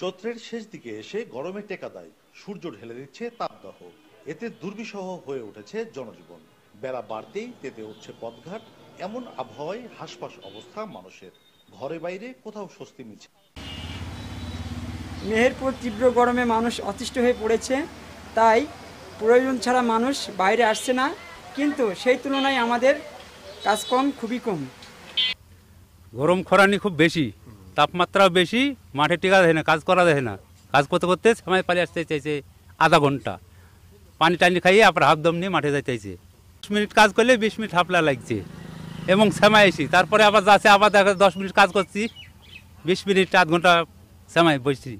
চৈত্রের শেষ দিকে এসে গরমে টেকা দেয়, সূর্য ঢেলে দিচ্ছে তাপদাহ। এতে দুর্বিষহ হয়ে উঠেছে জনজীবন। বেলা বাড়তেই তেতে উঠছে পথঘাট। এমন আবহাওয়ায় হাসপাস অবস্থা মানুষের। ঘরে বাইরে কোথাও স্বস্তি মিলছে। মেহেরপুর তীব্র গরমে মানুষ অতিষ্ঠ হয়ে পড়েছে, তাই প্রয়োজন ছাড়া মানুষ বাইরে আসছে না, কিন্তু সেই তুলনায় আমাদের কাজকর্ম খুবই কম। গরম খরানি খুব বেশি, তাপমাত্রাও বেশি, মাঠে টেকা যায় না, কাজ করা যায় না। কাজ করতে করতে সময় পালিয়ে আসতে চাইছে আধা ঘন্টা, পানি টানি খাইয়ে আবার হাফ দম নিয়ে মাঠে যাইতে চাইছে। 10 মিনিট কাজ করলে 20 মিনিট হাফলা লাগছে, এবং সময় আসি তারপরে আবার যাচ্ছে, আবার দেখা 10 মিনিট কাজ করছি, 20 মিনিট আধ ঘন্টা সময় বসছি।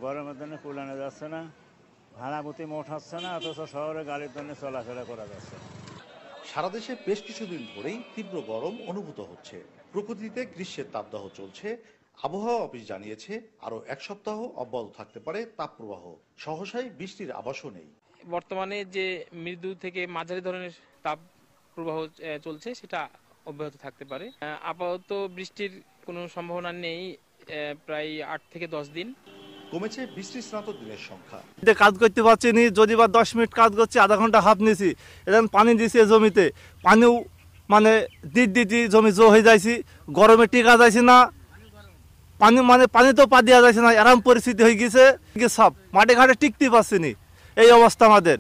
গরমের জন্য কুলানো যাচ্ছে না, ভাড়া প্রতি মোট হচ্ছে না, অথচ শহরে গাড়ির জন্য চলাফেরা করা যাচ্ছে। সারা দেশে বেশ কিছুদিন ধরেই তীব্র গরম অনুভূত হচ্ছে। প্রকৃতিতে গ্রীষ্মের তাপদাহ চলছে। আবহাওয়া অফিস জানিয়েছে আরো 1 সপ্তাহ অব্যাহত থাকতে পারে তাপপ্রবাহ। সহসাই বৃষ্টির আভাসও নেই। বর্তমানে যে মৃদু থেকে মাঝারি ধরনের তাপ প্রবাহ চলছে সেটা অব্যাহত থাকতে পারে। আপাতত বৃষ্টির কোনো সম্ভাবনা নেই প্রায় 8 থেকে 10 দিন। কমেছে বৃষ্টিস্নাত দিনের সংখ্যা। কাজ করতে পারছি নি, যদি বা 10 মিনিট কাজ করছি, আধা ঘন্টা হাফ নিছি, এখন পানি দিছে জমিতে, পানিও মানে দিদি জমি জো হয়ে যাইছি, গরমে টিকা যাইছি না, পানি তো পা দেওয়া যাইছে না, এরকম পরিস্থিতি হয়ে গেছে। সব মাঠে ঘাটে টিকতে পারছি নি, এই অবস্থা আমাদের।